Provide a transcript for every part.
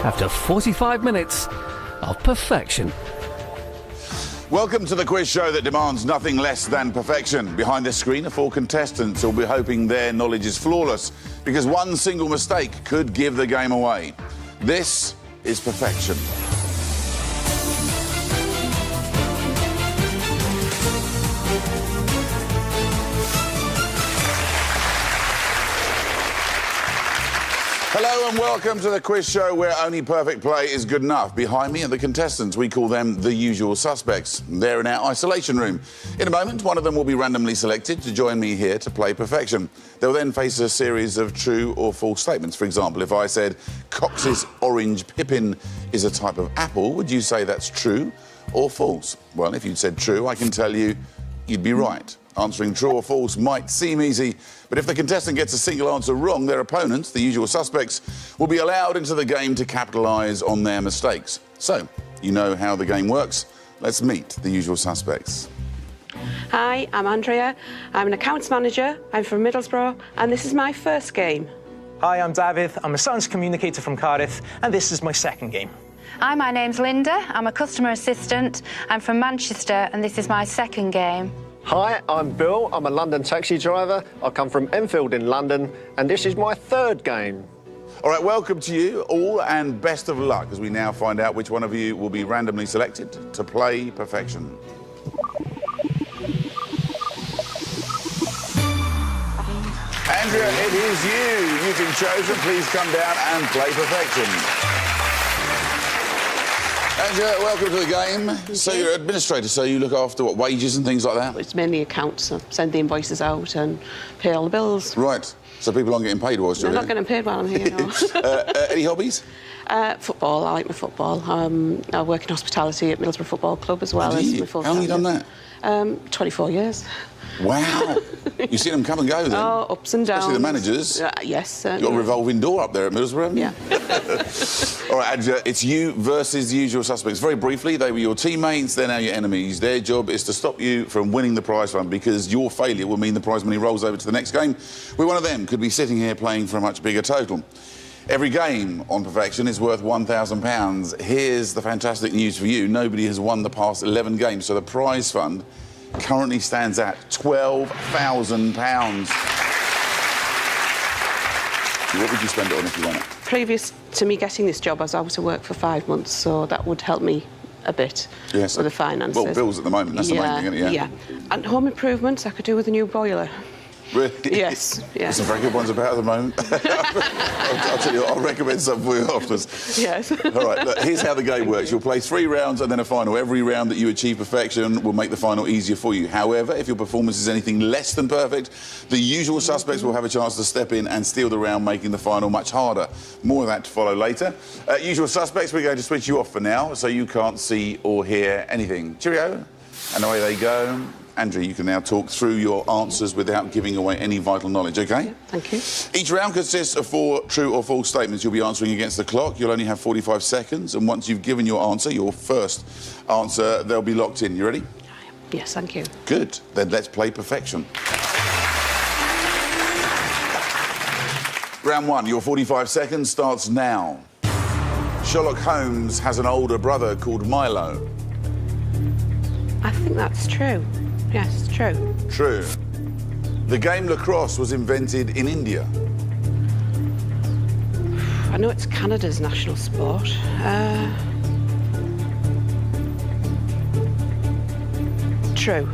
after 45 minutes of perfection. Welcome to the quiz show that demands nothing less than perfection. Behind this screen are 4 contestants who'll be hoping their knowledge is flawless, because one single mistake could give the game away. This is perfection. Hello and welcome to the quiz show where only perfect play is good enough. Behind me are the contestants. We call them the usual suspects. They're in our isolation room. In a moment, one of them will be randomly selected to join me here to play perfection. They'll then face a series of true or false statements. For example, if I said Cox's orange pippin is a type of apple, would you say that's true or false? Well, if you'd said true, I can tell you you'd be right. Answering true or false might seem easy, but if the contestant gets a single answer wrong, their opponents, the usual suspects, will be allowed into the game to capitalise on their mistakes. So, you know how the game works. Let's meet the usual suspects. Hi, I'm Andrea. I'm an accounts manager. I'm from Middlesbrough, and this is my first game. Hi, I'm David. I'm a science communicator from Cardiff, and this is my second game. Hi, my name's Linda. I'm a customer assistant. I'm from Manchester, and this is my second game. Hi, I'm Bill. I'm a London taxi driver. I come from Enfield in London, and this is my third game. All right, welcome to you all, and best of luck as we now find out which one of you will be randomly selected to play perfection. Andrea, it is you. You've been chosen. Please come down and play perfection. Andrea, welcome to the game. So you're an administrator, so you look after, what, wages and things like that? It's mainly accounts. I send the invoices out and pay all the bills. Right. So people aren't getting paid whilst you're I'm here? not getting paid while I'm here, no. Any hobbies? Football. I like my football. I work in hospitality at Middlesbrough Football Club as well as my full-time. How long have you done that? 24 years. Wow. You see them come and go then? Oh, ups and downs. Especially the managers. Yes. You've got a revolving door up there at Middlesbrough, haven't you? All right, Andrea, it's you versus the usual suspects. Very briefly, they were your teammates, they're now your enemies. Their job is to stop you from winning the prize fund, because your failure will mean the prize money rolls over to the next game, where one of them could be sitting here playing for a much bigger total. Every game on perfection is worth £1,000. Here's the fantastic news for you. Nobody has won the past 11 games, so the prize fund currently stands at £12,000. What would you spend it on if you won it? Previous to me getting this job, I was out of work for 5 months, so that would help me a bit with the finances. Well, bills at the moment, that's the main thing, isn't it? Yeah. And home improvements I could do with a new boiler. Really? Yes, yeah. There's some very good ones about at the moment. I'll tell you, I'll recommend some for you afterwards. Yes. All right, look, here's how the game works. You'll play 3 rounds and then a final. Every round that you achieve perfection will make the final easier for you. However, if your performance is anything less than perfect, the usual suspects will have a chance to step in and steal the round, making the final much harder. More of that to follow later. Usual suspects, we're going to switch you off for now, so you can't see or hear anything. Cheerio. And away they go. Andrea, you can now talk through your answers without giving away any vital knowledge, OK? Yeah, thank you. Each round consists of 4 true or false statements. You'll be answering against the clock. You'll only have 45 seconds, and once you've given your answer, your first answer, they'll be locked in. You ready? Yes, thank you. Good. Then let's play perfection. Round 1, your 45 seconds starts now. Sherlock Holmes has an older brother called Milo. I think that's true. Yes, true. True. The game lacrosse was invented in India. I know it's Canada's national sport. True.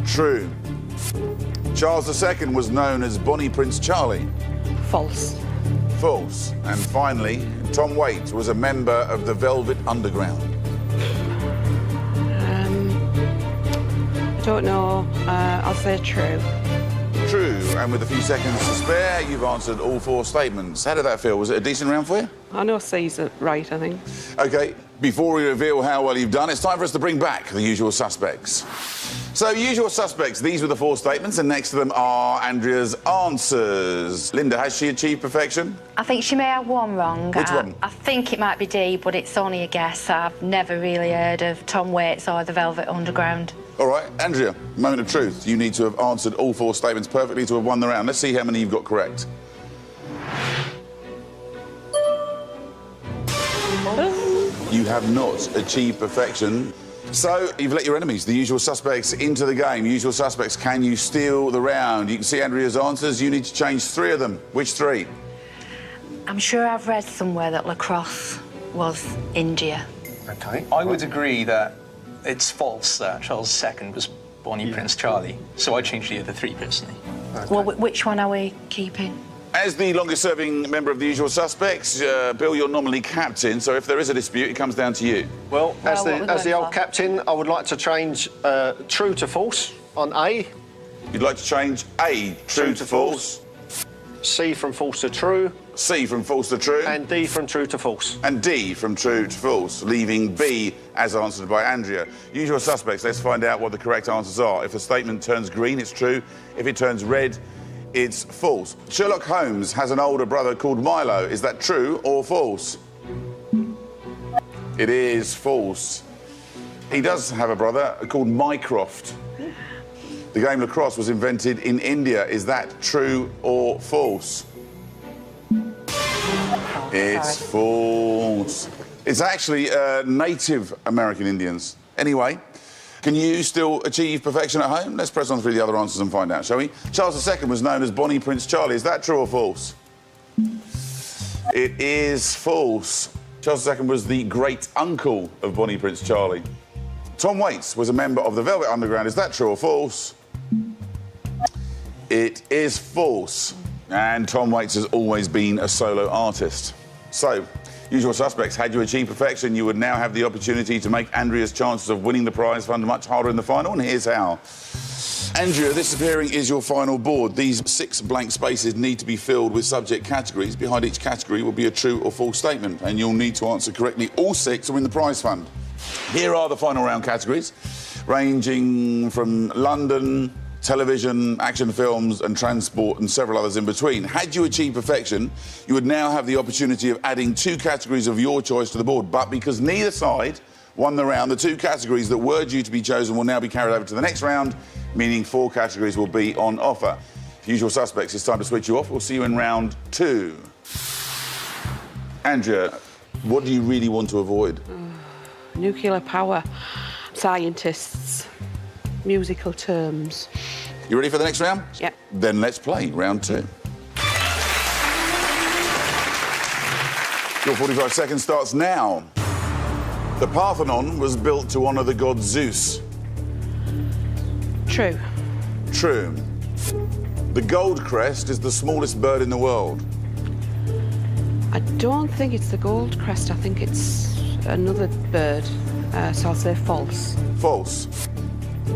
True. Charles II was known as Bonnie Prince Charlie. False. False. And finally, Tom Waits was a member of the Velvet Underground. I don't know. I'll say true. True. And with a few seconds to spare, you've answered all 4 statements. How did that feel? Was it a decent round for you? I know C's right, I think. OK, before we reveal how well you've done, it's time for us to bring back the usual suspects. So, usual suspects, these were the 4 statements, and next to them are Andrea's answers. Linda, has she achieved perfection? I think she may have one wrong. Which one? I think it might be D, but it's only a guess. I've never really heard of Tom Waits or the Velvet Underground. All right, Andrea, moment of truth. You need to have answered all 4 statements perfectly to have won the round. Let's see how many you've got correct. You have not achieved perfection. So, you've let your enemies, the usual suspects, into the game. Usual suspects, can you steal the round? You can see Andrea's answers. You need to change 3 of them. Which 3? I'm sure I've read somewhere that lacrosse was India. OK. I would agree that it's false that Charles II was Bonnie Prince Charlie, so I changed the other 3 personally. Well, which one are we keeping? As the longest-serving member of the usual suspects, Bill, you're normally captain, so if there is a dispute, it comes down to you. Well, as the old for? captain, I would like to change true to false on A. You'd like to change A, true to false. C from false to true. C from false to true. And D from true to false. And D from true to false, leaving B as answered by Andrea. Usual suspects, let's find out what the correct answers are. If the statement turns green, it's true. If it turns red, it's false. Sherlock Holmes has an older brother called Milo. Is that true or false? It is false. He does have a brother called Mycroft. The game lacrosse was invented in India. Is that true or false? It's false. It's actually Native American Indians. Anyway, can you still achieve perfection at home? Let's press on through the other answers and find out, shall we? Charles II was known as Bonnie Prince Charlie. Is that true or false? It is false. Charles II was the great-uncle of Bonnie Prince Charlie. Tom Waits was a member of the Velvet Underground. Is that true or false? It is false. And Tom Waits has always been a solo artist. So, usual suspects, had you achieved perfection, you would now have the opportunity to make Andrea's chances of winning the prize fund much harder in the final, and here's how. Andrea, this appearing is your final board. These 6 blank spaces need to be filled with subject categories. Behind each category will be a true or false statement, and you'll need to answer correctly all 6 to win the prize fund. Here are the final round categories, ranging from London, television, action films and transport and several others in between. Had you achieved perfection, you would now have the opportunity of adding 2 categories of your choice to the board. But because neither side won the round, the 2 categories that were due to be chosen will now be carried over to the next round, meaning 4 categories will be on offer. Usual suspects, it's time to switch you off. We'll see you in round 2. Andrea, what do you really want to avoid? Nuclear power, scientists, musical terms. You ready for the next round? Yep. Then let's play round 2. Your 45 seconds starts now. The Parthenon was built to honour the god Zeus. True. True. The gold crest is the smallest bird in the world. I don't think it's the gold crest. I think it's another bird. So I'll say false. False.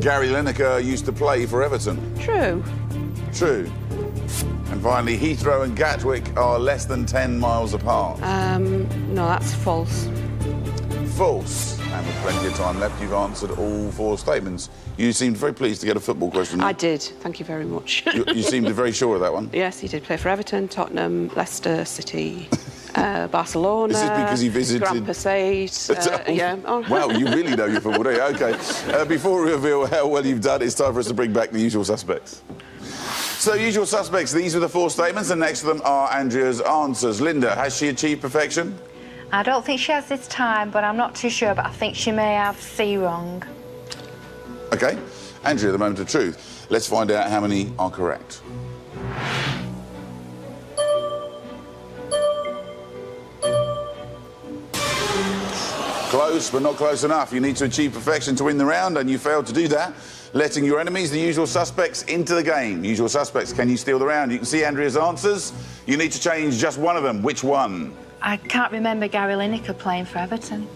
Gary Lineker used to play for Everton. True. True. And finally, Heathrow and Gatwick are less than 10 miles apart. No, that's false. False. And with plenty of time left, you've answered all 4 statements. You seemed very pleased to get a football question. I did. Thank you very much. You seemed very sure of that one. Yes, he did play for Everton, Tottenham, Leicester City, Barcelona. Is this because he visited... Grand Passade. Yeah. Wow, you really know your football, don't you? OK. Before we reveal how well you've done, it's time for us to bring back the usual suspects. So, usual suspects, these are the 4 statements, and next to them are Andrea's answers. Linda, has she achieved perfection? I don't think she has this time, but I'm not too sure, but I think she may have C wrong. OK. Andrea, the moment of truth. Let's find out how many are correct. Close, but not close enough. You need to achieve perfection to win the round, and you failed to do that, letting your enemies, the usual suspects, into the game. Usual suspects, can you steal the round? You can see Andrea's answers. You need to change just one of them. Which one? I can't remember Gary Lineker playing for Everton.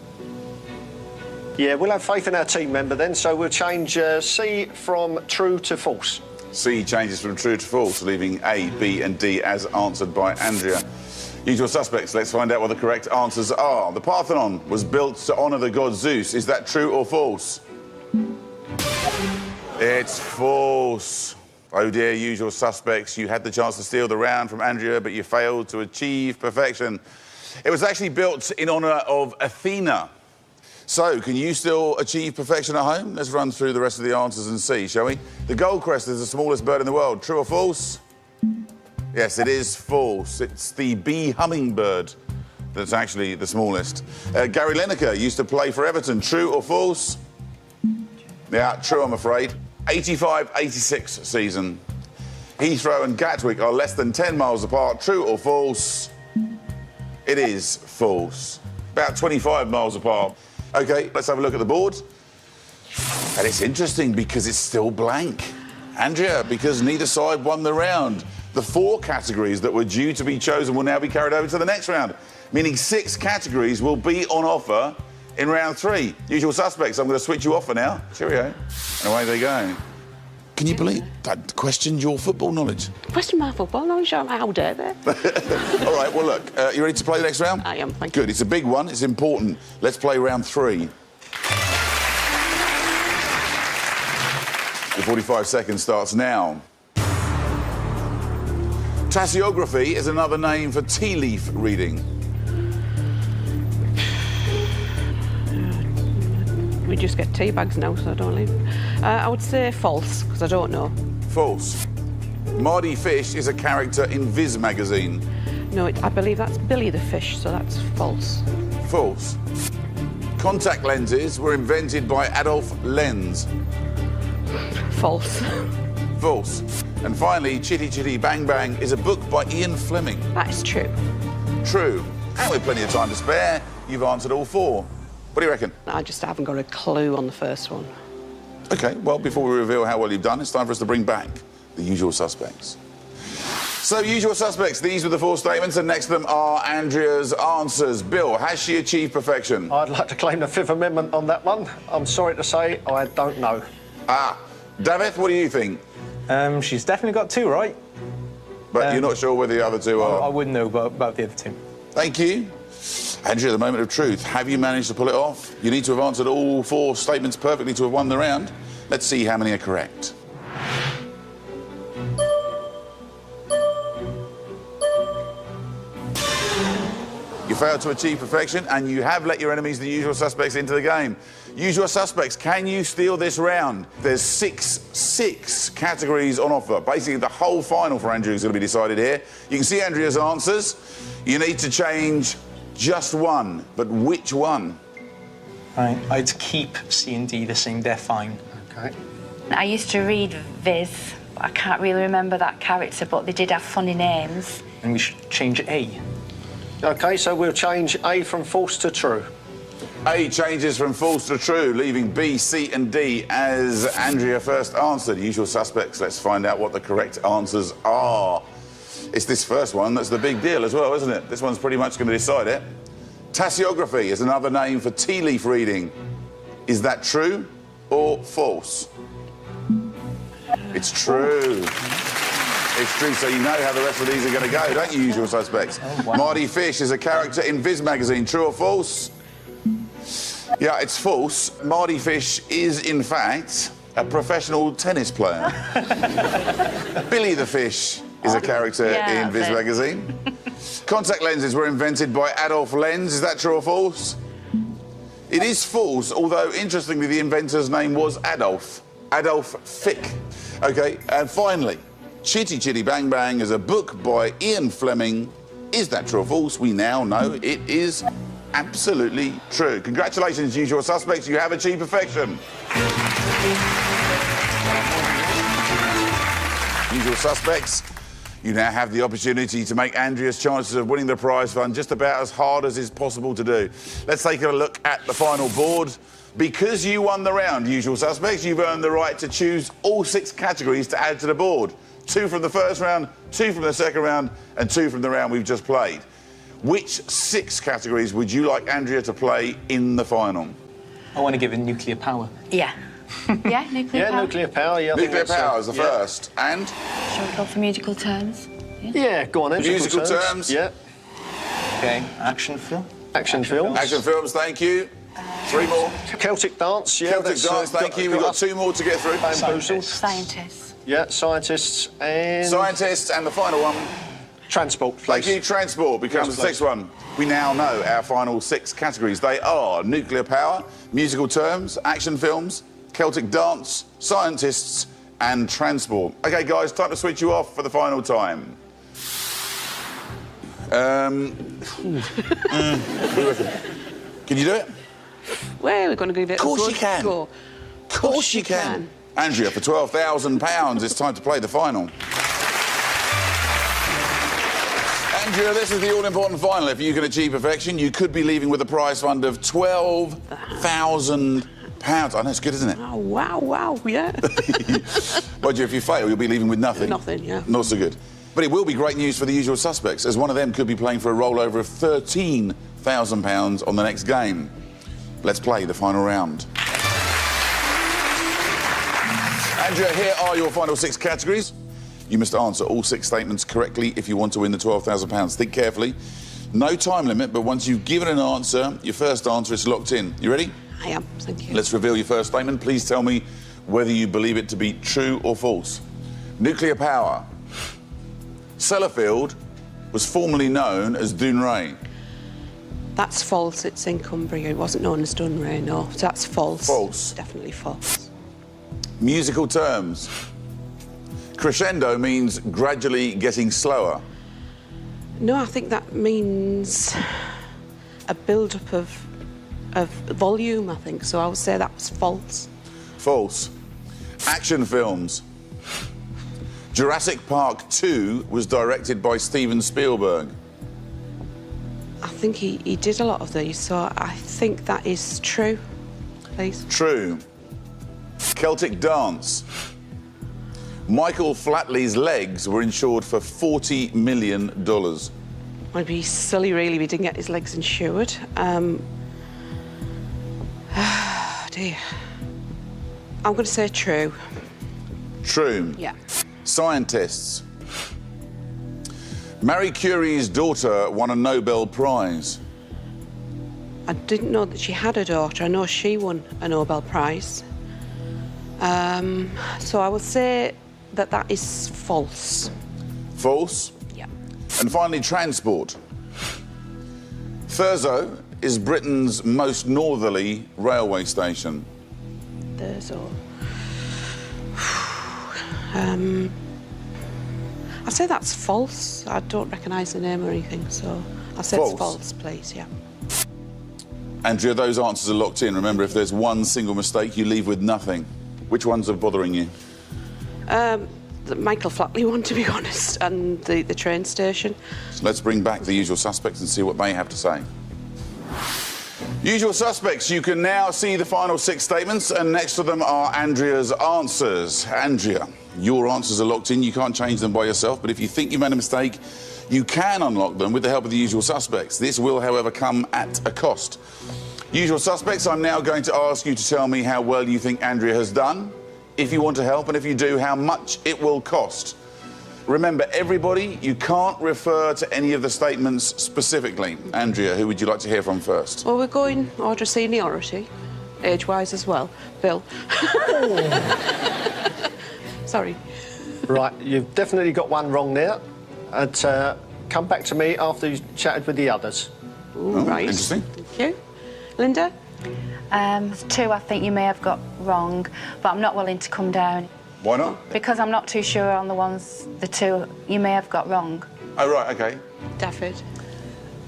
Yeah, we'll have faith in our team member then, so we'll change C from true to false. C changes from true to false, leaving A, B and D as answered by Andrea. Usual suspects, let's find out what the correct answers are. The Parthenon was built to honour the god Zeus. Is that true or false? It's false. Oh dear, usual suspects, you had the chance to steal the round from Andrea, but you failed to achieve perfection. It was actually built in honour of Athena. So, can you still achieve perfection at home? Let's run through the rest of the answers and see, shall we? The goldcrest is the smallest bird in the world. True or false? Yes, it is false. It's the bee hummingbird. that's actually the smallest. Gary Lineker used to play for Everton. True or false? Yeah, true, I'm afraid. 85-86 season. Heathrow and Gatwick are less than 10 miles apart. True or false? It is false. About 25 miles apart. OK, let's have a look at the board. And it's interesting because it's still blank. Andrea, because neither side won the round. The 4 categories that were due to be chosen will now be carried over to the next round, meaning 6 categories will be on offer in round 3. Usual suspects, I'm going to switch you off for now. Cheerio. And away they go. Can you believe that questioned your football knowledge? Question my football knowledge? How dare they? All right, well, look, you ready to play the next round? I am, thank you. Good, it's a big one, it's important. Let's play round 3. The 45 seconds starts now. Tassiography is another name for tea leaf reading. We just get tea bags now, so I don't leave. I would say false, because I don't know. False. Mardy Fish is a character in Viz magazine. No, I believe that's Billy the Fish, so that's false. False. Contact lenses were invented by Adolf Lenz. False. False. And finally, Chitty Chitty Bang Bang is a book by Ian Fleming. That is true. True. And with plenty of time to spare, you've answered all 4. What do you reckon? I just haven't got a clue on the first one. OK, well, before we reveal how well you've done, it's time for us to bring back the usual suspects. So, usual suspects, these were the 4 statements, and next to them are Andrea's answers. Bill, has she achieved perfection? I'd like to claim the Fifth Amendment on that one. I'm sorry to say, I don't know. Ah, David, what do you think? She's definitely got 2 right. But you're not sure whether the other 2 are? I wouldn't know about the other 2. Thank you. Andrea, the moment of truth. Have you managed to pull it off? You need to have answered all 4 statements perfectly to have won the round. Let's see how many are correct. You failed to achieve perfection, and you have let your enemies, the usual suspects, into the game. Usual suspects, can you steal this round? There's six categories on offer. Basically, the whole final for Andrea is going to be decided here. You can see Andrea's answers. You need to change just one, but which one? Right, I'd keep C and D the same, they're fine. OK. I used to read Viz. I can't really remember that character, but they did have funny names. And we should change A. OK, so we'll change A from false to true. A changes from false to true, leaving B, C and D as Andrea first answered. Usual suspects, let's find out what the correct answers are. It's this first one that's the big deal as well, isn't it? This one's pretty much going to decide it. Tassiography is another name for tea leaf reading. Is that true or false? It's true. It's true, so you know how the rest of these are going to go, don't you, usual suspects? Oh, wow. Mardy Fish is a character in Viz magazine. True or false? Yeah, it's false. Mardy Fish is, in fact, a professional tennis player. Billy the Fish is a character in Viz magazine. Contact lenses were invented by Adolf Lenz. Is that true or false? It is false, although, interestingly, the inventor's name was Adolf Fick. OK, and finally, Chitty Chitty Bang Bang is a book by Ian Fleming. Is that true or false? We now know it is absolutely true. Congratulations, usual suspects. You have achieved perfection. Usual suspects, you now have the opportunity to make Andrea's chances of winning the prize fund just about as hard as is possible to do. Let's take a look at the final board. Because you won the round, usual suspects, you've earned the right to choose all 6 categories to add to the board. 2 from the first round, 2 from the second round, and 2 from the round we've just played. Which 6 categories would you like Andrea to play in the final? I want to give it nuclear power. Yeah. Yeah, nuclear power. Nuclear power, yeah. Nuclear power is the first. And? Shall we go for musical terms? Yeah, go on then. Musical terms? Yeah. OK, action film. Action films. Action films, thank you. 3 more. Celtic dance, yeah. Celtic dance, thank you. We've got 2 more to get through. Bamboozled. Scientists. Yeah, scientists and... Scientists, and the final one. Transport, Thank you. Transport becomes the 6th one. We now know our final 6 categories. They are nuclear power, musical terms, action films, Celtic dance, scientists, and transport. OK, guys, time to switch you off for the final time. Can you do it? Well, we're going to give it Of course a good you can. go. Of course you can. Andrea, for £12,000, it's time to play the final. Andrea, this is the all-important final. If you can achieve perfection, you could be leaving with a prize fund of £12,000. I know, it's good, isn't it? Oh, wow, yeah. Mind you, if you fail, you'll be leaving with nothing. Nothing, yeah. Not so good. But it will be great news for the usual suspects, as one of them could be playing for a rollover of £13,000 on the next game. Let's play the final round. Andrea, here are your final 6 categories. You must answer all 6 statements correctly if you want to win the £12,000. Think carefully. No time limit, but once you've given an answer, your first answer is locked in. You ready? I am, thank you. Let's reveal your first statement. Please tell me whether you believe it to be true or false. Nuclear power. Sellafield was formerly known as Dounreay. That's false. It's in Cumbria. It wasn't known as Dounreay, no. So that's false. False. Definitely false. Musical terms. Crescendo means gradually getting slower. No, I think that means a build-up of volume, I think. So I would say that was false. False. Action films. Jurassic Park 2 was directed by Steven Spielberg. I think he did a lot of these, so I think that is true, please. True. Celtic dance. Michael Flatley's legs were insured for $40 million. I'd be silly, really, if he didn't get his legs insured. Dear. I'm going to say true. True. Yeah. Scientists. Marie Curie's daughter won a Nobel Prize. I didn't know that she had a daughter. I know she won a Nobel Prize. So I would say that that is false. False. Yeah. And finally, transport. Thurso is Britain's most northerly railway station. There's all. I'd say that's false. I don't recognise the name or anything, so I'll say it's false, please, yeah. Andrea, those answers are locked in. Remember, if there's one single mistake, you leave with nothing. Which ones are bothering you? The Michael Flatley one, to be honest, and the train station. So let's bring back the usual suspects and see what they have to say. Usual suspects, you can now see the final 6 statements, and next to them are Andrea's answers. Andrea, your answers are locked in. You can't change them by yourself, but if you think you made a mistake, you can unlock them with the help of the usual suspects. This will, however, come at a cost. Usual suspects, I'm now going to ask you to tell me how well you think Andrea has done, if you want to help, and if you do, how much it will cost. Remember, everybody, you can't refer to any of the statements specifically. Andrea, who would you like to hear from first? Well, we're going order of seniority, age-wise as well. Bill. Sorry. Right, you've definitely got one wrong there. And come back to me after you've chatted with the others. Ooh, right. Interesting. Thank you. Linda? 2 I think you may have got wrong, but I'm not willing to come down. Why not? Because I'm not too sure on the 2 you may have got wrong. Oh, right, OK. David?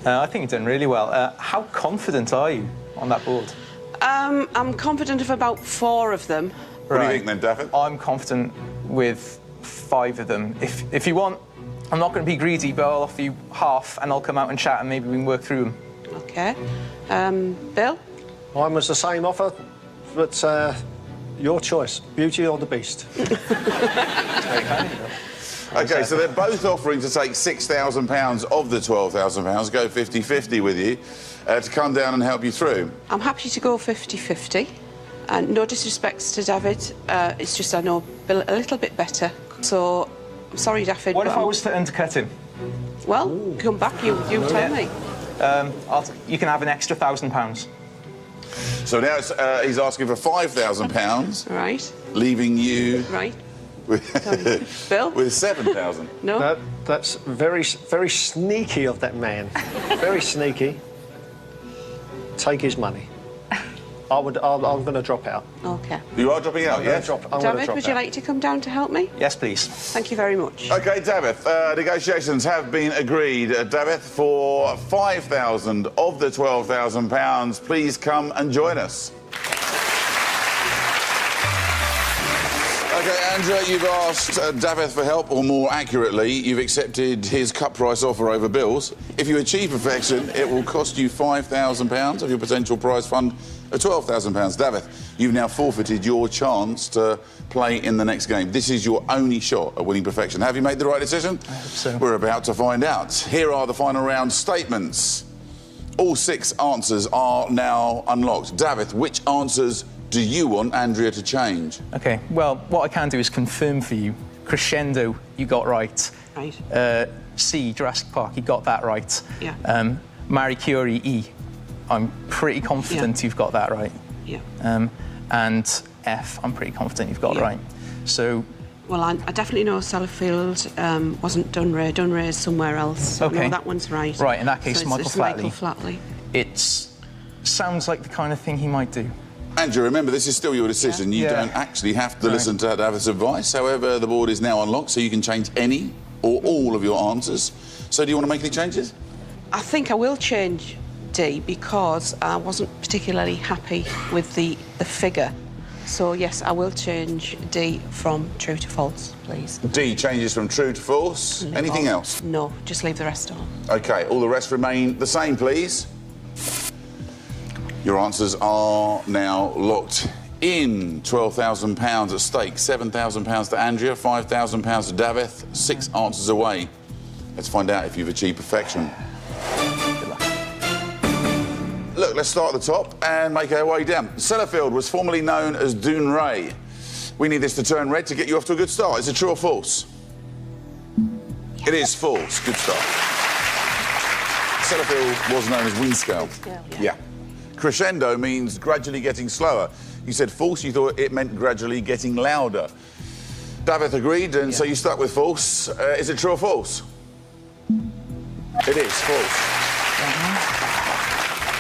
I think you've done really well. How confident are you on that board? I'm confident of about 4 of them. What do you think then, David? I'm confident with 5 of them. If you want, I'm not going to be greedy, but I'll offer you half and I'll come out and chat and maybe we can work through them. OK. Bill? Mine was the same offer, but your choice, Beauty or the Beast. OK, so they're both offering to take £6,000 of the £12,000, go 50-50 with you, to come down and help you through. I'm happy to go 50-50. And no disrespects to David, it's just I know Bill a little bit better. So, I'm sorry, David. What if I was to undercut him? Well, come back, you tell me. You can have an extra £1,000. So now he's asking for £5,000. Right. Leaving you... Right. with, Bill? with £7,000. No? That's very sneaky of that man. Very sneaky. Take his money. I'm going to drop out. Okay. You are dropping out, yes? I'm gonna David, drop would you out. like to come down to help me? Yes, please. Thank you very much. OK, Davith, negotiations have been agreed. Davith, for 5,000 of the £12,000, please come and join us. OK, Andrea, you've asked Davith for help, or more accurately, you've accepted his cut price offer over Bill's. If you achieve perfection, it will cost you £5,000 of your potential prize fund of £12,000. Davith, you've now forfeited your chance to play in the next game. This is your only shot at winning perfection. Have you made the right decision? I hope so. We're about to find out. Here are the final round statements. All 6 answers are now unlocked. Davith, which answers do you want Andrea to change? OK, well, what I can do is confirm for you. Crescendo, you got right. Right. C, Jurassic Park, you got that right. Yeah. Marie Curie, E, I'm pretty confident you've got that right. Yeah. And F, I'm pretty confident you've got Yeah. right. So, Well, I definitely know Sellafield wasn't Dunray. Dunray is somewhere else. So Okay. no, that one's right. Right, in that case, so Michael it's Flatley. Michael Flatley. it sounds like the kind of thing he might do. Andrew, remember, this is still your decision. You Yeah. don't actually have to listen to Davith's advice. However, the board is now unlocked, so you can change any or all of your answers. So do you want to make any changes? I think I will change D because I wasn't particularly happy with the figure. So, yes, I will change D from true to false, please. D changes from true to false. Anything else? No, just leave the rest on. OK, all the rest remain the same, please. Your answers are now locked in. £12,000 at stake, £7,000 to Andrea, £5,000 to Davith, 6 answers away. Let's find out if you've achieved perfection. Look, let's start at the top and make our way down. Sellafield was formerly known as Dunray. We need this to turn red to get you off to a good start. Is it true or false? It is false. Good start. Sellafield was known as Windscale. Yeah. Crescendo means gradually getting slower. You said false, you thought it meant gradually getting louder. Davith agreed, and so you stuck with false. Is it true or false? It is false.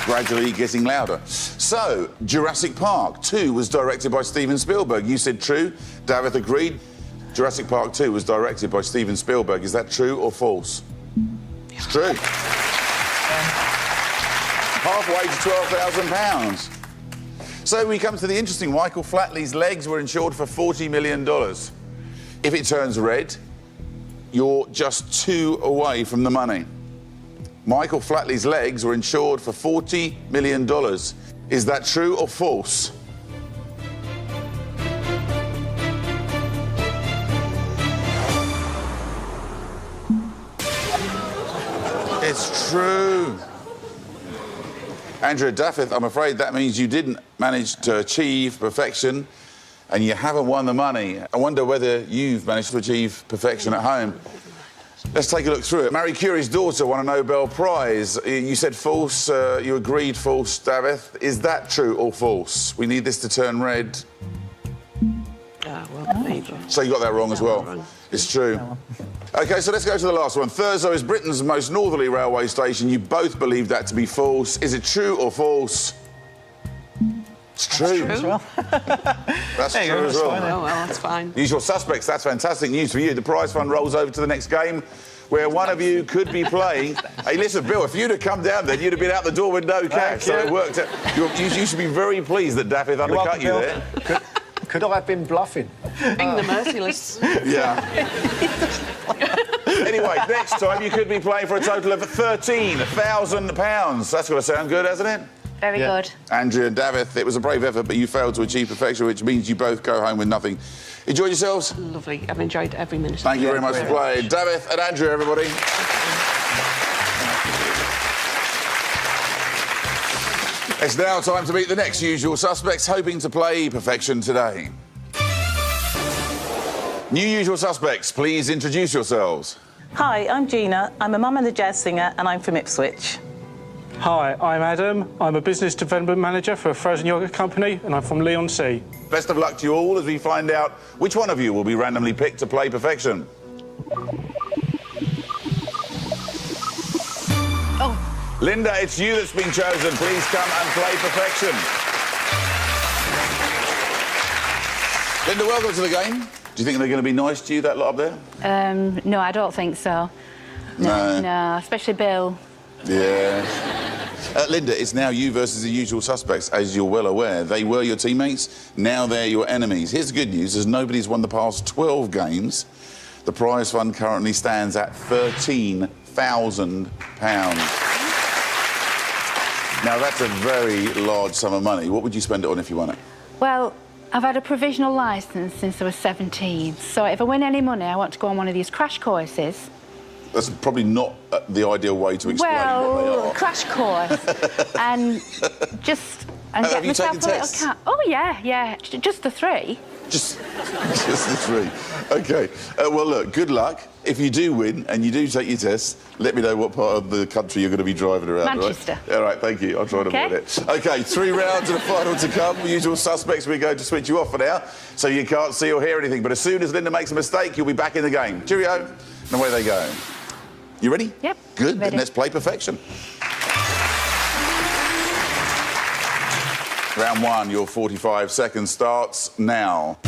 Gradually getting louder. So, Jurassic Park 2 was directed by Steven Spielberg. You said true. Davith agreed. Jurassic Park 2 was directed by Steven Spielberg. Is that true or false? It's true. Halfway to £12,000. So we come to the interesting. Michael Flatley's legs were insured for $40 million. If it turns red, you're just 2 away from the money. Michael Flatley's legs were insured for $40 million. Is that true or false? It's true. Andrea Davith, I'm afraid that means you didn't manage to achieve perfection and you haven't won the money. I wonder whether you've managed to achieve perfection at home. Let's take a look through it. Marie Curie's daughter won a Nobel Prize. You said false. You agreed false, Davith. Is that true or false? We need this to turn red. Well, maybe. So you got that wrong as well. Wrong. It's true. OK, so let's go to the last one. Thurso is Britain's most northerly railway station. You both believe that to be false. Is it true or false? It's true. That's true. That's true as well. Oh, well, that's fine. Usual suspects, that's fantastic news for you. The prize fund rolls over to the next game where one of you could be playing. Hey, listen, Bill, if you'd have come down then, you'd have been out the door with no cash. So it worked out. You should be very pleased that Davith undercut you there. Could I have been bluffing? Being the merciless. Yeah. Anyway, next time you could be playing for a total of £13,000. That's got to sound good, hasn't it? Very good. Andrea and Davith, it was a brave effort, but you failed to achieve perfection, which means you both go home with nothing. Enjoyed yourselves? Lovely. I've enjoyed every minute. Thank you very much for playing. Davith and Andrea, everybody. It's now time to meet the next usual suspects, hoping to play perfection today. New usual suspects, please introduce yourselves. Hi, I'm Gina. I'm a mum and a jazz singer, and I'm from Ipswich. Hi, I'm Adam. I'm a business development manager for a frozen yogurt company, and I'm from Leigh-on-Sea. Best of luck to you all as we find out which one of you will be randomly picked to play perfection. Oh. Linda, it's you that's been chosen. Please come and play perfection. Linda, welcome to the game. Do you think they're going to be nice to you, that lot up there? No, I don't think so. No. No, especially Bill. Yeah. Linda, it's now you versus the usual suspects. As you're well aware, they were your teammates, now they're your enemies. Here's the good news, as nobody's won the past 12 games, the prize fund currently stands at £13,000. Now, that's a very large sum of money. What would you spend it on if you won it? Well, I've had a provisional licence since I was 17, so if I win any money, I want to go on one of these crash courses. That's probably not the ideal way to explain what they Well, are. crash course, and just... And Have get you myself taken a little tests? Oh, yeah, just the 3. Just the 3. OK. Well, look, good luck. If you do win and you do take your test, let me know what part of the country you're going to be driving around, Manchester. Right? All right, thank you. I'll try to avoid it. OK, 3 rounds and a final to come. Usual suspects, we're going to switch you off for now, so you can't see or hear anything. But as soon as Linda makes a mistake, you'll be back in the game. Cheerio. And away they go. You ready? Yep. Good. Ready. Then let's play perfection. Round 1, your 45 seconds starts now.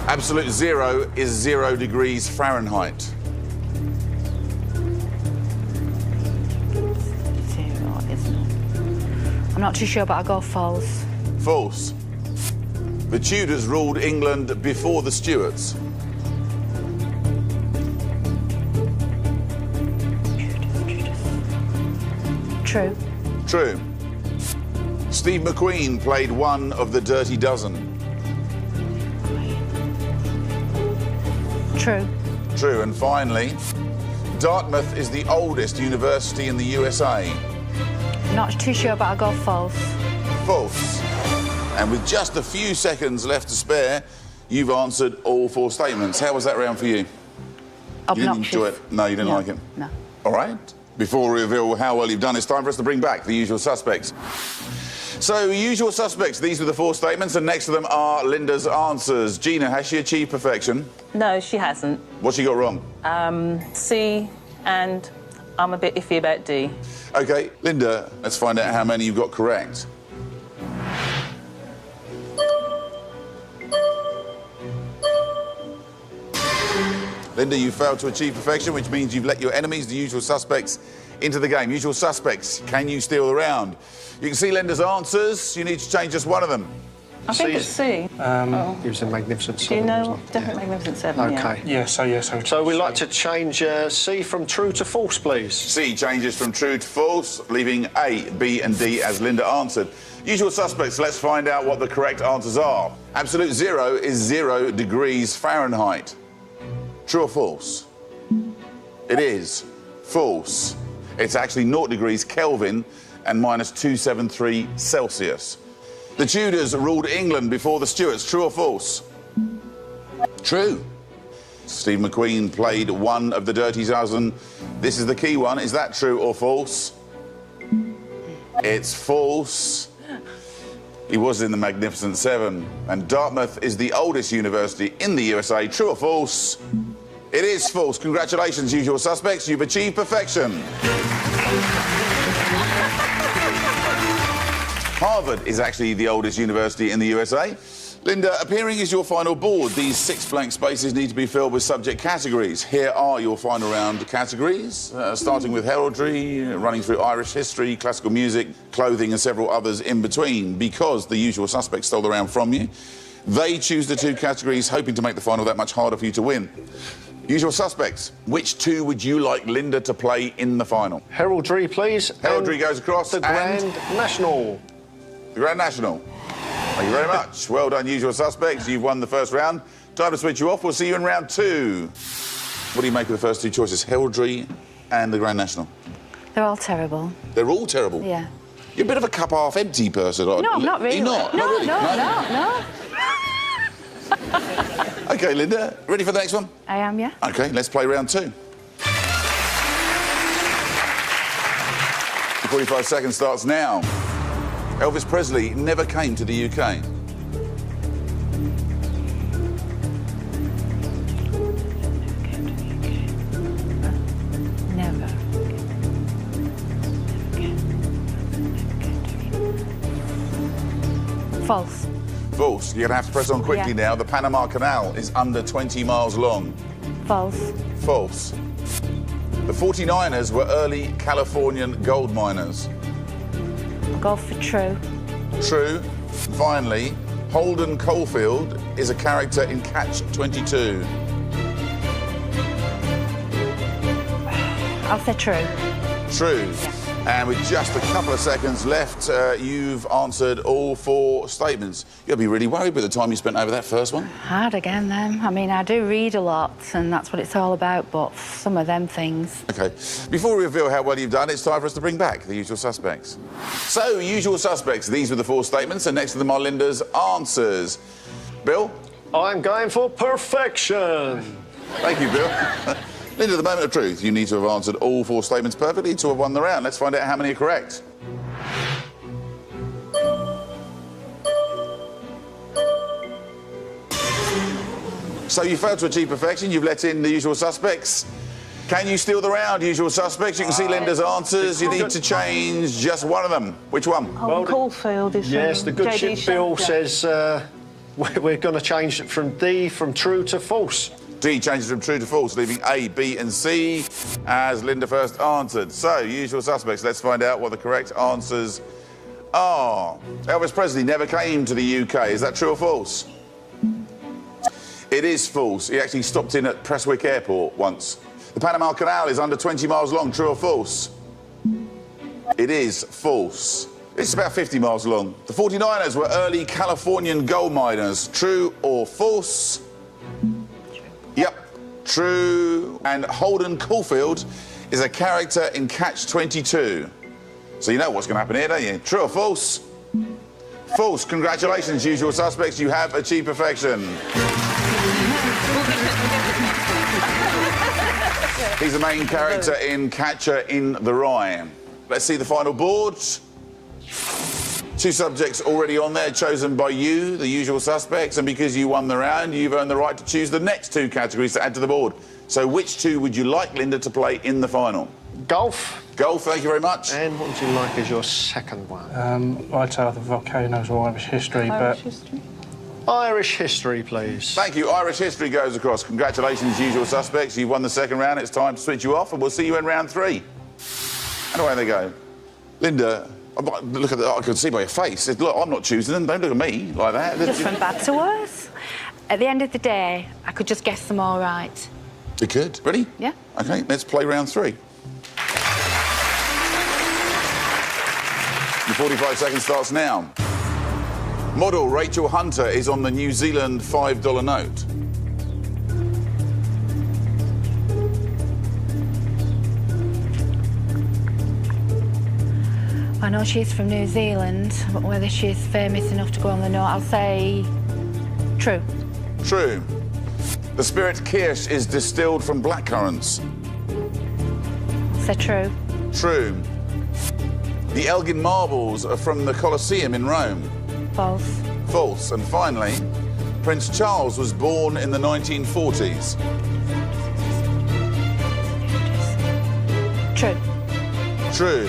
Absolute zero is 0 degrees Fahrenheit. 0 is... I'm not too sure, but I'll go false. False. The Tudors ruled England before the Stuarts. True. True. Steve McQueen played one of the Dirty Dozen. True. True. And finally, Dartmouth is the oldest university in the USA. Not too sure, but I'll go false. False. And with just a few seconds left to spare, you've answered all 4 statements. How was that round for you? Obnoxious. You didn't enjoy it? No, you didn't like it? No. All right. Before we reveal how well you've done, it's time for us to bring back the usual suspects. So, usual suspects, these were the 4 statements, and next to them are Linda's answers. Gina, has she achieved perfection? No, she hasn't. What's she got wrong? C, and I'm a bit iffy about D. OK, Linda, let's find out how many you've got correct. Linda, you failed to achieve perfection, which means you've let your enemies, the usual suspects, into the game. Usual suspects, can you steal the round? You can see Linda's answers. You need to change just one of them. I think it's C. He was a Magnificent Do Seven. you know? wasn't he? Definitely Magnificent Seven, yeah. OK. Yes, So we'd like to change C from true to false, please. C changes from true to false, leaving A, B and D as Linda answered. Usual suspects, let's find out what the correct answers are. Absolute zero is 0 degrees Fahrenheit. True or false? It is false. It's actually 0 degrees Kelvin and minus 273 Celsius. The Tudors ruled England before the Stuarts. True or false? True. Steve McQueen played one of the Dirty Dozen. This is the key one. Is that true or false? It's false. He was in the Magnificent Seven. And Dartmouth is the oldest university in the USA. True or false? It is false. Congratulations, usual suspects. You've achieved perfection. Harvard is actually the oldest university in the USA. Linda, appearing as your final board, these 6 blank spaces need to be filled with subject categories. Here are your final round categories, starting with heraldry, running through Irish history, classical music, clothing and several others in between. Because the usual suspects stole the round from you, they choose the 2 categories, hoping to make the final that much harder for you to win. Usual suspects, which 2 would you like Linda to play in the final? Heraldry, please. Heraldry goes across. The Grand National. The Grand National. Thank you very much. Well done, usual suspects. You've won the first round. Time to switch you off. We'll see you in round 2. What do you make of the first 2 choices? Heraldry and the Grand National. They're all terrible. They're all terrible? Yeah. You're a bit of a cup half empty person. No, not really. You're not? No, Not really? no. OK, Linda, ready for the next one? I am, yeah. OK, let's play round 2. 45 seconds starts now. Elvis Presley never came to the UK. Never. False. False. You're going to have to press on quickly now. The Panama Canal is under 20 miles long. False. False. The 49ers were early Californian gold miners. I'll go for true. True. Finally, Holden Caulfield is a character in Catch-22. I'll say true. True. And with just a couple of seconds left, you've answered all 4 statements. You'll be really worried with the time you spent over that first one. Hard again, then. I mean, I do read a lot, and that's what it's all about, but some of them things... OK. Before we reveal how well you've done, it's time for us to bring back the usual suspects. So, usual suspects, these were the 4 statements, and next to them are Linda's answers. Bill? I'm going for perfection. Thank you, Bill. Linda, the moment of truth. You need to have answered all 4 statements perfectly to have won the round. Let's find out how many are correct. So you failed to achieve perfection. You've let in the usual suspects. Can you steal the round, usual suspects? You can see Linda's answers. You need to change just one of them. Which one? Holden Caulfield is... Yes, the good JD ship Bill Shelter. says we're going to change it from D, from true to false. D changes from true to false, leaving A, B and C as Linda first answered. So, usual suspects, let's find out what the correct answers are. Elvis Presley never came to the UK. Is that true or false? It is false. He actually stopped in at Prestwick Airport once. The Panama Canal is under 20 miles long. True or false? It is false. It's about 50 miles long. The 49ers were early Californian gold miners. True or false? Yep, true. And Holden Caulfield is a character in Catch-22. So you know what's going to happen here, don't you? True or false? False. Congratulations, usual suspects. You have achieved perfection. He's the main character in Catcher in the Rye. Let's see the final board. 2 subjects already on there, chosen by you, the usual suspects, and because you won the round, you've earned the right to choose the next 2 categories to add to the board. So which 2 would you like Linda to play in the final? Golf. Golf, thank you very much. And what would you like as your second one? I'd say either volcanoes or Irish history, Irish but... history. Irish history, please. Thank you. Irish history goes across. Congratulations, usual suspects. You've won the second round. It's time to switch you off, and we'll see you in round 3. And away they go. Linda, look at I can see by your face. Look, I'm not choosing them. Don't look at me like that. Just from bad to worse. At the end of the day, I could just guess them all right. You could. Ready? Yeah. OK, let's play round 3. Your 45 seconds starts now. Model Rachel Hunter is on the New Zealand $5 note. I know she's from New Zealand, but whether she's famous enough to go on the note, I'll say true. True. The spirit Kirsch is distilled from blackcurrants. I'll say true. True. The Elgin marbles are from the Colosseum in Rome. False. False. And finally, Prince Charles was born in the 1940s. True. True.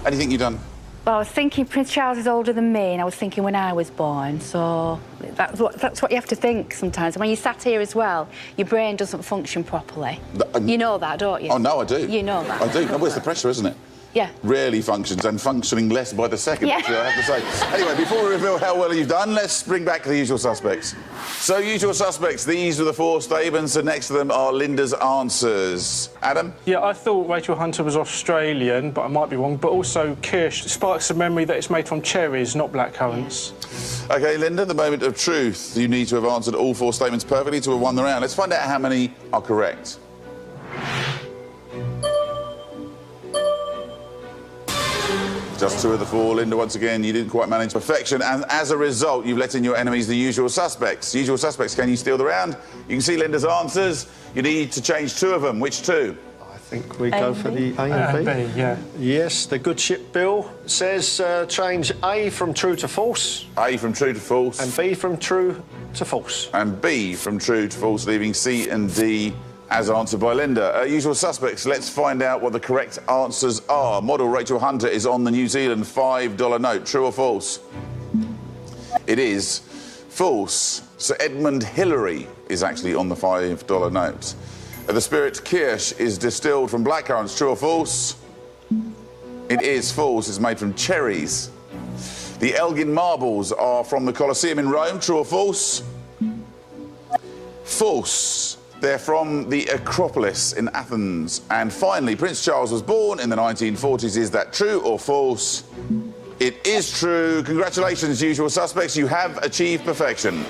Anything you've done? Well, I was thinking Prince Charles is older than me, and I was thinking when I was born, so that's what you have to think sometimes. And when you sat here as well, your brain doesn't function properly. You know that, don't you? Oh, no, I do. You know that. I do. No, where's the pressure, isn't it? Yeah. Rarely functions, and functioning less by the second, Yeah. I have to say. Anyway, before we reveal how well you've done, let's bring back the usual suspects. So, usual suspects, these are the 4 statements, and next to them are Linda's answers. Adam? Yeah, I thought Rachel Hunter was Australian, but I might be wrong. But also, Kirsch sparks a memory that it's made from cherries, not blackcurrants. OK, Linda, the moment of truth. You need to have answered all 4 statements perfectly to have won the round. Let's find out how many are correct. Just 2 of the 4. Linda, once again, you didn't quite manage perfection, and as a result, you've let in your enemies, the usual suspects. Usual suspects, can you steal the round? You can see Linda's answers. You need to change 2 of them. Which 2? I think we go for the A and B. B, yeah. Yes, the good ship Bill says change A from true to false. A from true to false. And B from true to false. And B from true to false, leaving C and D as answered by Linda. Usual suspects, let's find out what the correct answers are. Model Rachel Hunter is on the New Zealand $5 note. True or false? It is false. Sir Edmund Hillary is actually on the $5 note. The spirit Kirsch is distilled from blackcurrants. True or false? It is false. It's made from cherries. The Elgin marbles are from the Colosseum in Rome. True or false? False. They're from the Acropolis in Athens. And finally, Prince Charles was born in the 1940s. Is that true or false? It is true. Congratulations, usual suspects. You have achieved perfection.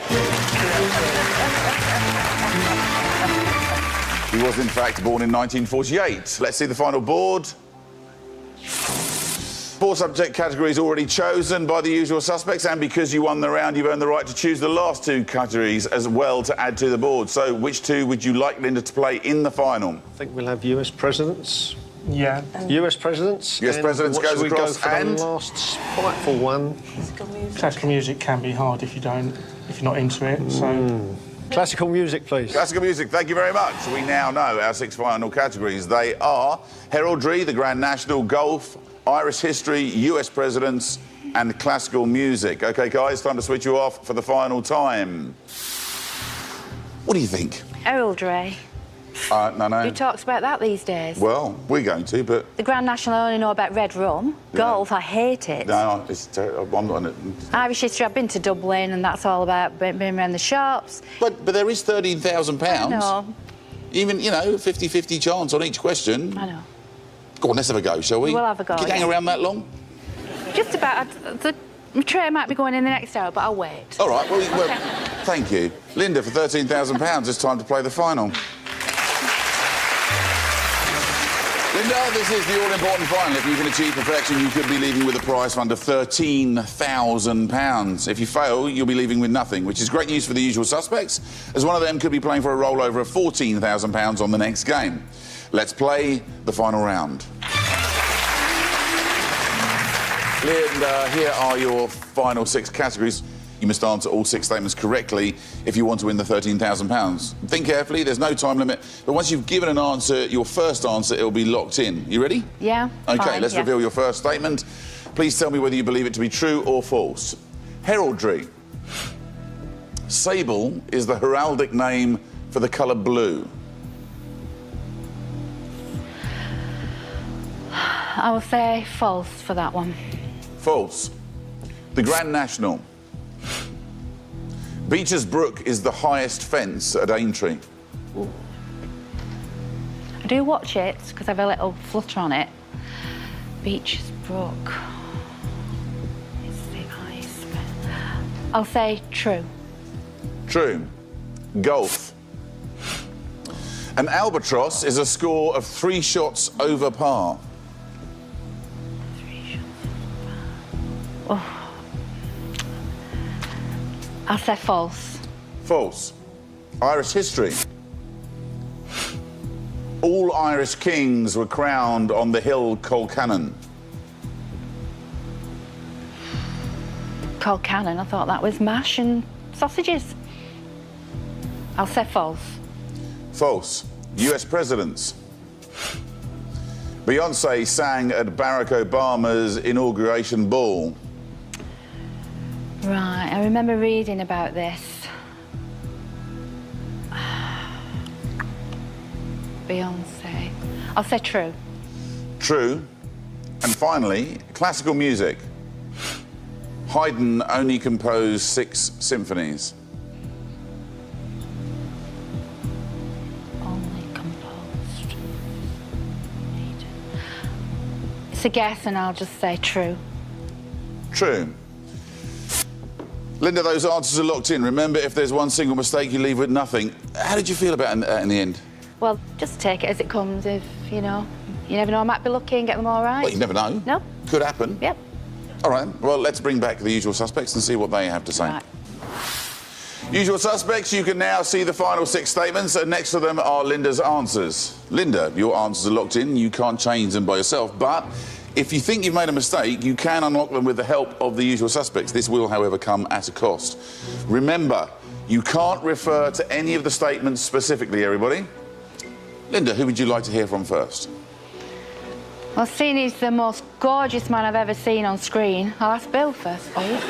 He was, in fact, born in 1948. Let's see the final board. 4 subject categories already chosen by the usual suspects, and because you won the round, you've earned the right to choose the last 2 categories as well to add to the board. So which 2 would you like Linda to play in the final? I think we'll have US presidents. Yeah. US presidents. US presidents goes across, and the last spiteful one. Classical music can be hard if you're not into it, so... Classical music, please. Classical music, thank you very much. We now know our 6 final categories. They are heraldry, the Grand National, golf, Irish history, US presidents, and classical music. OK, guys, time to switch you off for the final time. What do you think? Heraldry. No. Who talks about that these days? Well, we're going to, but... The Grand National I only know about red rum. Yeah. Golf, I hate it. No, it's terrible. I'm not in it. Irish history, I've been to Dublin, and that's all about being around the shops. But there is £13,000. No. Even, 50-50 chance on each question. I know. Go on, let's have a go, shall we? We'll have a go, Can you hang yeah. around that long? Just about. My train might be going in the next hour, but I'll wait. All right, well, thank you. Linda, for £13,000, it's time to play the final. Linda, this is the all-important final. If you can achieve perfection, you could be leaving with a prize fund of £13,000. If you fail, you'll be leaving with nothing, which is great news for the usual suspects, as one of them could be playing for a rollover of £14,000 on the next game. Let's play the final round. Linda, here are your final 6 categories. You must answer all 6 statements correctly if you want to win the £13,000. Think carefully, there's no time limit, but once you've given an answer, your first answer, it'll be locked in. You ready? Yeah. OK, fine, let's reveal your first statement. Please tell me whether you believe it to be true or false. Heraldry. Sable is the heraldic name for the colour blue. I will say false for that one. False. The Grand National. Beecher's Brook is the highest fence at Aintree. Ooh. I do watch it because I have a little flutter on it. Beecher's Brook. It's the highest. I'll say true. True. Golf. An albatross is a score of 3 shots over par. 3 shots over par. Oh. I'll say false. False. Irish history. All Irish kings were crowned on the hill Colcannon. Colcannon, I thought that was mash and sausages. I'll say false. False. US presidents. Beyonce sang at Barack Obama's inauguration ball. Right, I remember reading about this. Beyonce. I'll say true. True. And finally, classical music. Haydn only composed 6 symphonies. Only composed. It's a guess, and I'll just say true. True. Linda, those answers are locked in. Remember, if there's one single mistake, you leave with nothing. How did you feel about it in the end? Well, just take it as it comes. If, you never know, I might be lucky and get them all right. Well, you never know. No. Could happen. Yep. All right, well, let's bring back the usual suspects and see what they have to say. Right. Usual suspects, you can now see the final 6 statements, and next to them are Linda's answers. Linda, your answers are locked in. You can't change them by yourself, but if you think you've made a mistake, you can unlock them with the help of the usual suspects. This will, however, come at a cost. Remember, you can't refer to any of the statements specifically, everybody. Linda, who would you like to hear from first? Well, seeing he's the most gorgeous man I've ever seen on screen, I'll ask Bill first, please.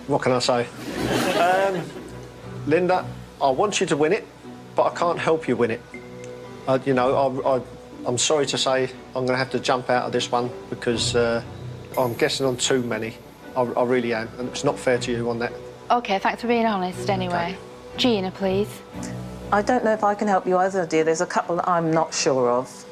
What can I say? Linda, I want you to win it, but I can't help you win it. I'm sorry to say I'm going to have to jump out of this one because I'm guessing on too many. I really am, and it's not fair to you on that. OK, thanks for being honest anyway. Okay. Gina, please. I don't know if I can help you either, dear. There's a couple that I'm not sure of.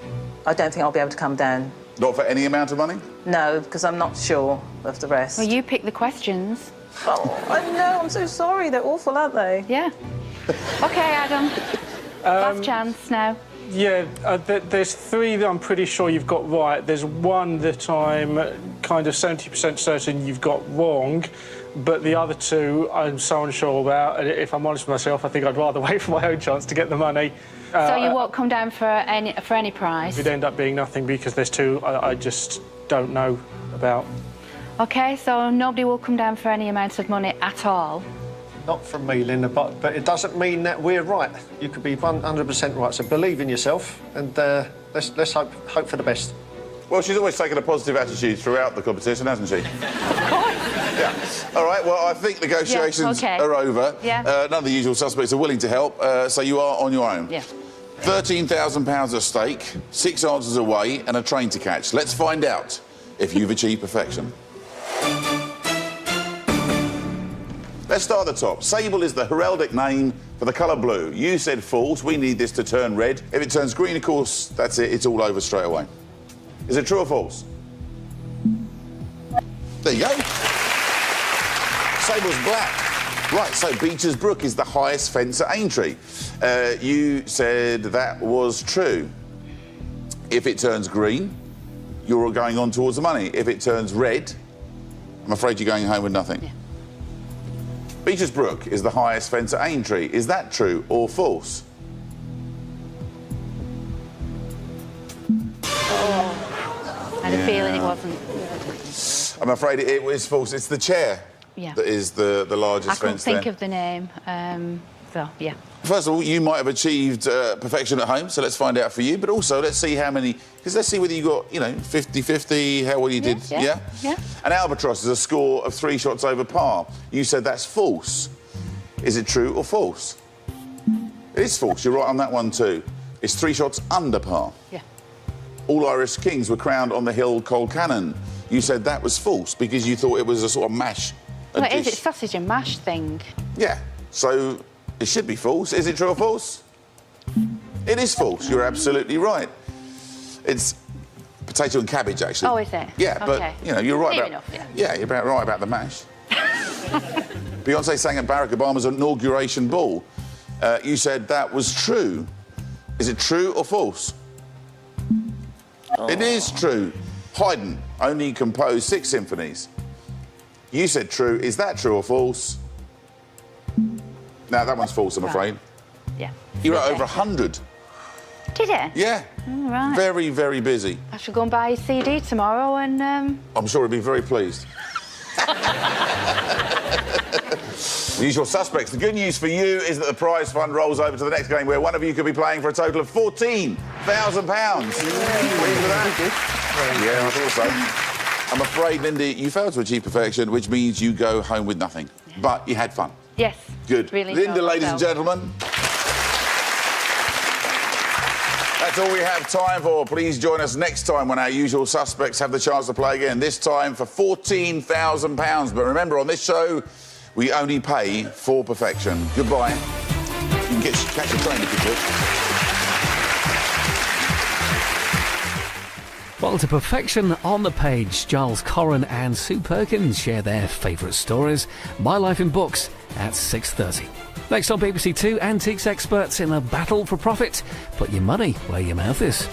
I don't think I'll be able to come down. Not for any amount of money? No, because I'm not sure of the rest. Well, you pick the questions. Oh, I know. I'm so sorry. They're awful, aren't they? Yeah. OK, Adam. Last chance now. Yeah, there's 3 that I'm pretty sure you've got right. There's 1 that I'm kind of 70% certain you've got wrong, but the other 2 I'm so unsure about. And if I'm honest with myself, I think I'd rather wait for my own chance to get the money. So you won't come down for any prize? It'd end up being nothing because there's 2 I just don't know about. OK, so nobody will come down for any amount of money at all? Not from me, Linda, but it doesn't mean that we're right. You could be 100% right, so believe in yourself and let's hope for the best. Well, she's always taken a positive attitude throughout the competition, hasn't she? Of course. Yeah. All right, well, I think negotiations are over. Yeah. None of the usual suspects are willing to help, so you are on your own. Yeah. £13,000 at stake, 6 answers away and a train to catch. Let's find out if you've achieved perfection. Let's start at the top. Sable is the heraldic name for the colour blue. You said false. We need this to turn red. If it turns green, of course, that's it. It's all over straight away. Is it true or false? There you go. Sable's black. Right, so Beecher's Brook is the highest fence at Aintree. You said that was true. If it turns green, you're going on towards the money. If it turns red, I'm afraid you're going home with nothing. Yeah. Beecher's Brook is the highest fence at Aintree. Is that true or false? Oh. I had a feeling it wasn't. I'm afraid it was false. It's the chair that is the largest fence there. I couldn't think of the name, so, yeah. First of all, you might have achieved perfection at home, so let's find out for you. But also, let's see how many... Because let's see whether you got, 50-50, how well you did. Yeah. An albatross is a score of 3 shots over par. You said that's false. Is it true or false? It is false. You're right on that one too. It's 3 shots under par. Yeah. All Irish kings were crowned on the hill Colcannon. You said that was false because you thought it was a sort of mash. Well, it is. It's sausage and mash thing. Yeah. So... it should be false. Is it true or false? It is false. You're absolutely right. It's potato and cabbage, actually. Oh, is it? Yeah, okay. But, you're right about... enough, yeah. Yeah, you're right about the mash. Beyoncé sang at Barack Obama's inauguration ball. You said that was true. Is it true or false? Oh. It is true. Haydn only composed 6 symphonies. You said true. Is that true or false? No, that one's false, I'm afraid. Yeah. You wrote over 100. Did it? Yeah. All right. Very, very busy. I should go and buy a CD tomorrow and... I'm sure he'll be very pleased. The usual suspects. The good news for you is that the prize fund rolls over to the next game where one of you could be playing for a total of £14,000. Pleased with that? Yeah, I thought so. I'm afraid, Lindy, you failed to achieve perfection, which means you go home with nothing. Yeah. But you had fun. Yes. Good. Really. Linda, ladies and gentlemen. That's all we have time for. Please join us next time when our usual suspects have the chance to play again, this time for £14,000. But remember, on this show, we only pay for perfection. Goodbye. You can catch a train if you could. Well, to perfection on the page, Giles Corran and Sue Perkins share their favourite stories. My Life in Books at 6:30. Next on BBC Two, antiques experts in a battle for profit. Put your money where your mouth is.